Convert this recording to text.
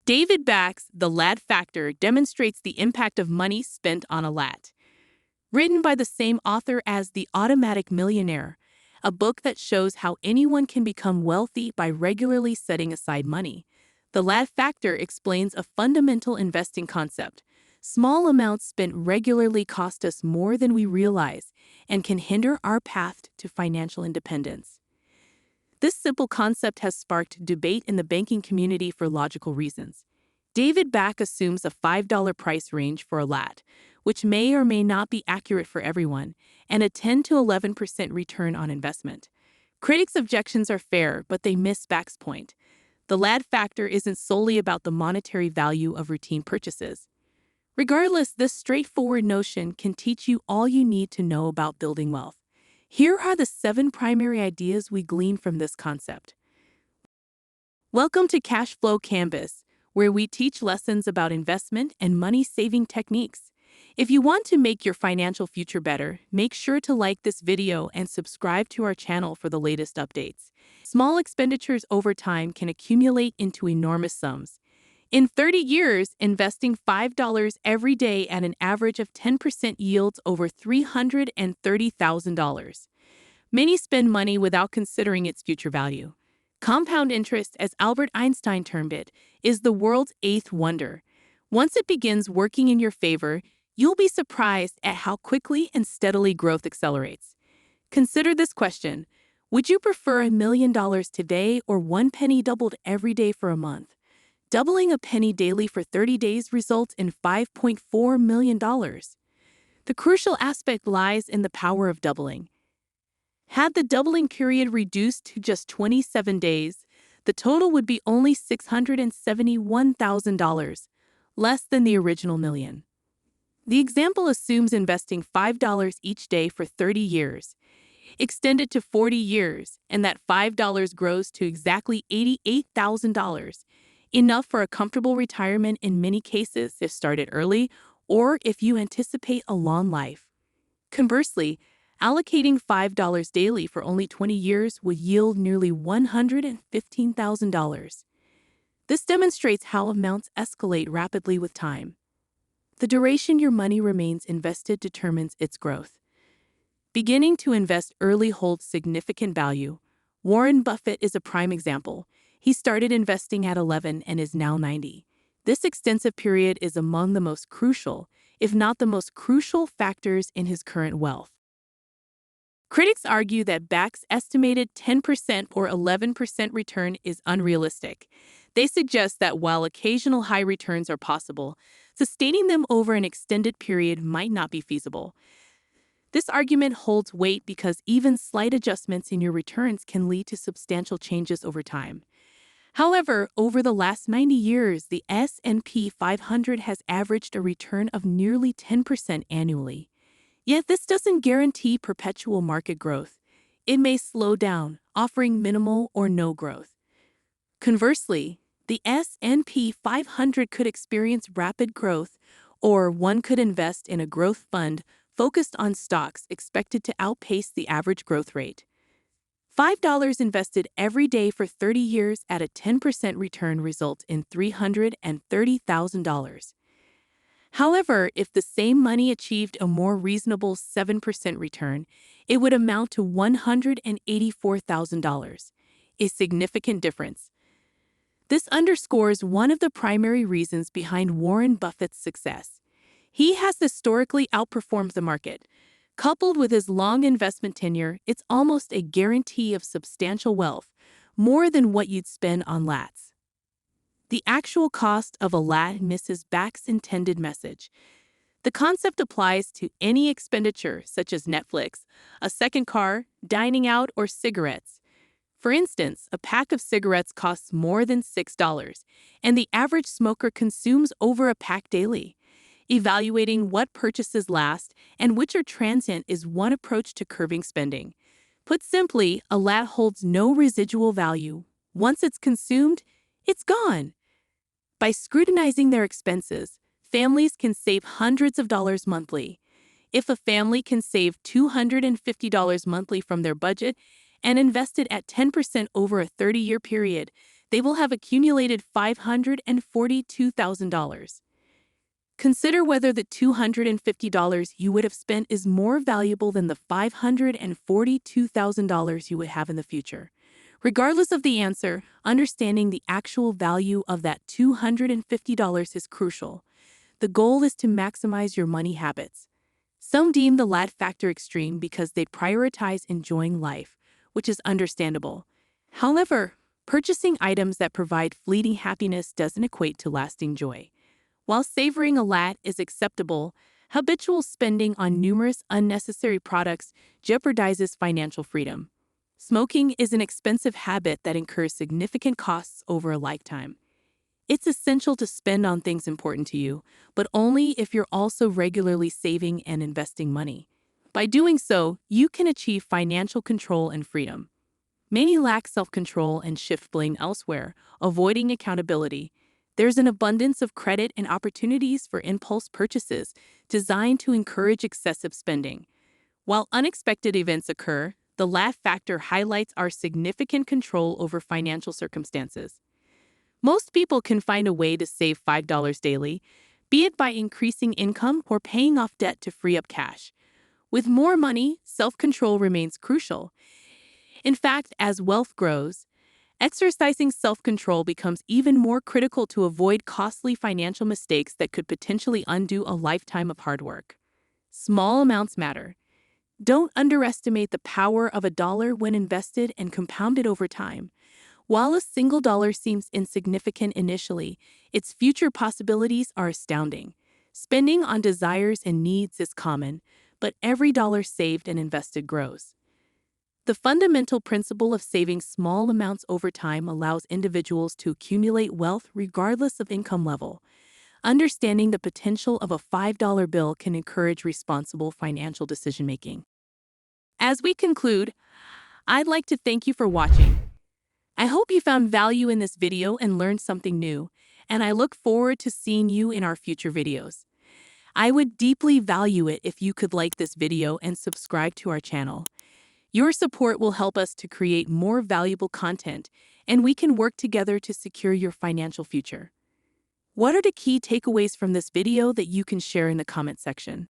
David Bach's The Latte Factor demonstrates the impact of money spent on a latte. Written by the same author as The Automatic Millionaire, a book that shows how anyone can become wealthy by regularly setting aside money. The Latte Factor explains a fundamental investing concept. Small amounts spent regularly cost us more than we realize and can hinder our path to financial independence. This simple concept has sparked debate in the banking community for logical reasons. David Bach assumes a $5 price range for a latte, which may or may not be accurate for everyone, and a 10 to 11% return on investment. Critics' objections are fair, but they miss Bach's point. The Latte Factor isn't solely about the monetary value of routine purchases. Regardless, this straightforward notion can teach you all you need to know about building wealth. Here are the 7 primary ideas we glean from this concept. Welcome to Cashflow Canvas, where we teach lessons about investment and money-saving techniques. If you want to make your financial future better, make sure to like this video and subscribe to our channel for the latest updates. Small expenditures over time can accumulate into enormous sums. In 30 years, investing $5 every day at an average of 10% yields over $330,000. Many spend money without considering its future value. Compound interest, as Albert Einstein termed it, is the world's 8th wonder. Once it begins working in your favor, you'll be surprised at how quickly and steadily growth accelerates. Consider this question: would you prefer $1 million today or 1 penny doubled every day for a month? Doubling a penny daily for 30 days results in $5.4 million. The crucial aspect lies in the power of doubling. Had the doubling period reduced to just 27 days, the total would be only $671,000, less than the original million. The example assumes investing $5 each day for 30 years. Extend it to 40 years, and that $5 grows to exactly $88,000. Enough for a comfortable retirement in many cases if started early or if you anticipate a long life. Conversely, allocating $5 daily for only 20 years would yield nearly $115,000. This demonstrates how amounts escalate rapidly with time. The duration your money remains invested determines its growth. Beginning to invest early holds significant value. Warren Buffett is a prime example. He started investing at 11 and is now 90. This extensive period is among the most crucial, if not the most crucial, factors in his current wealth. Critics argue that Bach's estimated 10% or 11% return is unrealistic. They suggest that while occasional high returns are possible, sustaining them over an extended period might not be feasible. This argument holds weight because even slight adjustments in your returns can lead to substantial changes over time. However, over the last 90 years, the S&P 500 has averaged a return of nearly 10% annually. Yet this doesn't guarantee perpetual market growth. It may slow down, offering minimal or no growth. Conversely, the S&P 500 could experience rapid growth, or one could invest in a growth fund focused on stocks expected to outpace the average growth rate. $5 invested every day for 30 years at a 10% return results in $330,000. However, if the same money achieved a more reasonable 7% return, it would amount to $184,000, a significant difference. This underscores one of the primary reasons behind Warren Buffett's success. He has historically outperformed the market. Coupled with his long investment tenure, it's almost a guarantee of substantial wealth, more than what you'd spend on lattes. The actual cost of a latte misses Bach's intended message. The concept applies to any expenditure such as Netflix, a second car, dining out, or cigarettes. For instance, a pack of cigarettes costs more than $6, and the average smoker consumes over a pack daily. Evaluating what purchases last and which are transient is one approach to curbing spending. Put simply, a latte holds no residual value. Once it's consumed, it's gone. By scrutinizing their expenses, families can save hundreds of dollars monthly. If a family can save $250 monthly from their budget and invest it at 10% over a 30-year period, they will have accumulated $542,000. Consider whether the $250 you would have spent is more valuable than the $542,000 you would have in the future. Regardless of the answer, understanding the actual value of that $250 is crucial. The goal is to maximize your money habits. Some deem the Latte Factor extreme because they prioritize enjoying life, which is understandable. However, purchasing items that provide fleeting happiness doesn't equate to lasting joy. While savoring a latte is acceptable, habitual spending on numerous unnecessary products jeopardizes financial freedom. Smoking is an expensive habit that incurs significant costs over a lifetime. It's essential to spend on things important to you, but only if you're also regularly saving and investing money. By doing so, you can achieve financial control and freedom. Many lack self-control and shift blame elsewhere, avoiding accountability. There's an abundance of credit and opportunities for impulse purchases designed to encourage excessive spending. While unexpected events occur, the Latte Factor highlights our significant control over financial circumstances. Most people can find a way to save $5 daily, be it by increasing income or paying off debt to free up cash. With more money, self-control remains crucial. In fact, as wealth grows, exercising self-control becomes even more critical to avoid costly financial mistakes that could potentially undo a lifetime of hard work. Small amounts matter. Don't underestimate the power of a dollar when invested and compounded over time. While a single dollar seems insignificant initially, its future possibilities are astounding. Spending on desires and needs is common, but every dollar saved and invested grows. The fundamental principle of saving small amounts over time allows individuals to accumulate wealth regardless of income level. Understanding the potential of a $5 bill can encourage responsible financial decision-making. As we conclude, I'd like to thank you for watching. I hope you found value in this video and learned something new, and I look forward to seeing you in our future videos. I would deeply value it if you could like this video and subscribe to our channel. Your support will help us to create more valuable content, and we can work together to secure your financial future. What are the key takeaways from this video that you can share in the comment section?